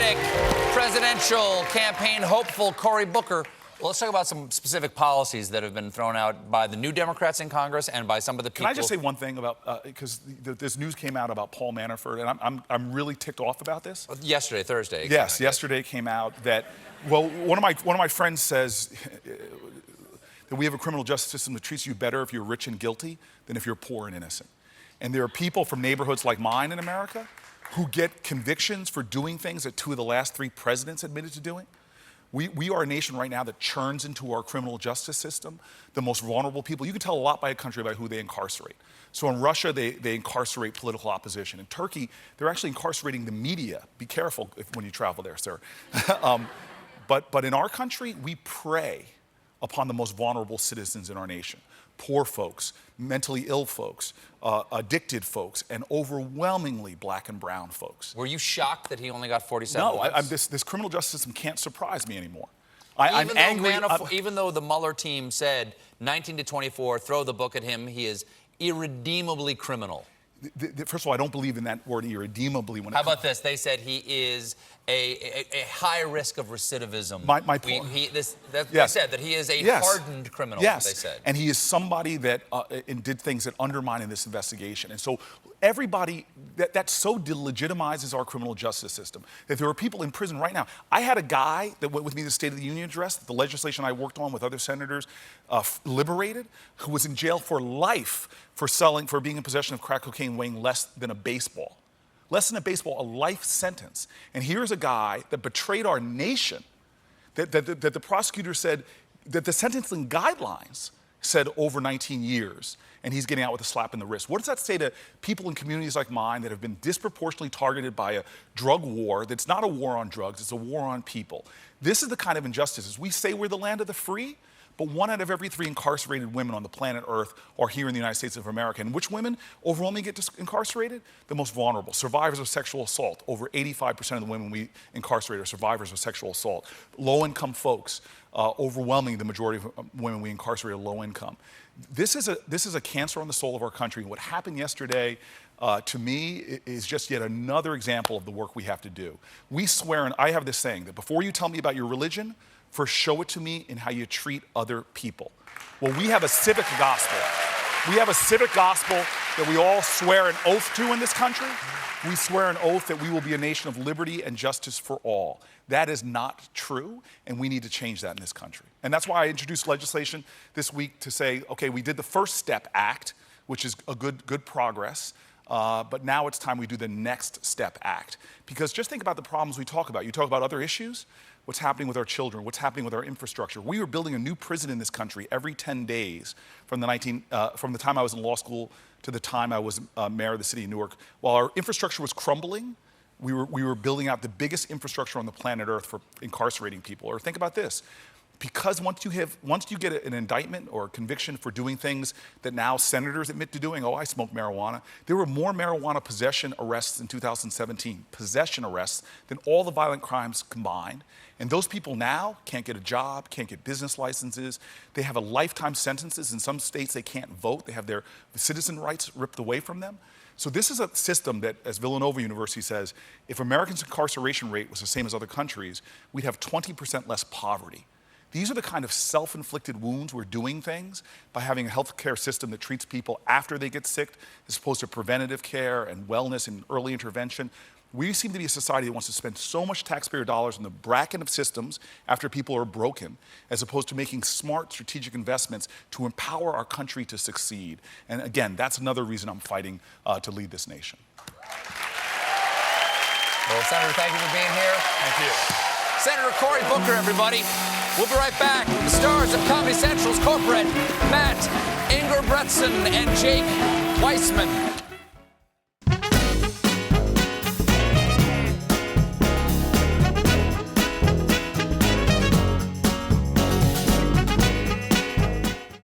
Democratic presidential campaign hopeful Cory Booker. Well, let's talk about some specific policies that have been thrown out by the new Democrats in Congress and by some of the people. Can I just say one thing about, because this news came out about Paul Manafort, and I'm really ticked off about this. Yesterday, Thursday. Yes, yesterday came out that, well, one of my friends says that we have a criminal justice system that treats you better if you're rich and guilty than if you're poor and innocent. And there are people from neighborhoods like mine in America who get convictions for doing things that 2 of the last 3 presidents admitted to doing. We are a nation right now that churns into our criminal justice system the most vulnerable people. You can tell a lot by a country about who they incarcerate. So in Russia, they incarcerate political opposition. In Turkey, they're actually incarcerating the media. Be careful when you travel there, sir. But in our country, we prey upon the most vulnerable citizens in our nation. Poor folks, mentally ill folks, addicted folks, and overwhelmingly black and brown folks. Were you shocked that he only got 47 No, votes? this criminal justice system can't surprise me anymore. I'm angry. Even though the Mueller team said 19 to 24, throw the book at him, he is irredeemably criminal. First of all, I don't believe in that word irredeemably. How about this? They said he is a high risk of recidivism. My point. Yes. They said that he is a hardened criminal. Yes, they said. And he is somebody that did things that undermine in this investigation. And so everybody, that so delegitimizes our criminal justice system. That there are people in prison right now. I had a guy that went with me to the State of the Union address, the legislation I worked on with other senators liberated, who was in jail for life for being in possession of crack cocaine weighing less than a baseball. Less than a baseball, a life sentence. And here's a guy that betrayed our nation, that the prosecutor said, that the sentencing guidelines said over 19 years, and he's getting out with a slap in the wrist. What does that say to people in communities like mine that have been disproportionately targeted by a drug war that's not a war on drugs, it's a war on people? This is the kind of injustices. We say we're the land of the free, but 1 out of every 3 incarcerated women on the planet Earth are here in the United States of America. And which women overwhelmingly get incarcerated? The most vulnerable. Survivors of sexual assault. Over 85% of the women we incarcerate are survivors of sexual assault. Low-income folks. Overwhelmingly, the majority of women we incarcerate are low income. This is a cancer on the soul of our country. What happened yesterday, to me, is just yet another example of the work we have to do. We swear, and I have this saying, that before you tell me about your religion, first show it to me in how you treat other people. Well, we have a civic gospel. We have a civic gospel that we all swear an oath to in this country. We swear an oath that we will be a nation of liberty and justice for all. That is not true, and we need to change that in this country. And that's why I introduced legislation this week to say, okay, we did the First Step Act, which is a good progress, but now it's time we do the Next Step Act. Because just think about the problems we talk about. You talk about other issues, what's happening with our children, what's happening with our infrastructure. We were building a new prison in this country every 10 days from the time I was in law school to the time I was mayor of the city of Newark. While our infrastructure was crumbling, we were building out the biggest infrastructure on the planet Earth for incarcerating people. Or think about this. Because once you get an indictment or a conviction for doing things that now senators admit to doing, oh, I smoke marijuana, there were more marijuana possession arrests in 2017, possession arrests, than all the violent crimes combined. And those people now can't get a job, can't get business licenses. They have a lifetime sentences. In some states, they can't vote. They have their citizen rights ripped away from them. So this is a system that, as Villanova University says, if Americans' incarceration rate was the same as other countries, we'd have 20% less poverty. These are the kind of self-inflicted wounds we're doing things by having a healthcare system that treats people after they get sick as opposed to preventative care and wellness and early intervention. We seem to be a society that wants to spend so much taxpayer dollars on the bracket of systems after people are broken, as opposed to making smart strategic investments to empower our country to succeed. And again, that's another reason I'm fighting to lead this nation. Well, Senator, thank you for being here. Thank you. Senator Cory Booker, everybody. We'll be right back with the stars of Comedy Central's corporate, Matt Ingerbretson and Jake Weissman.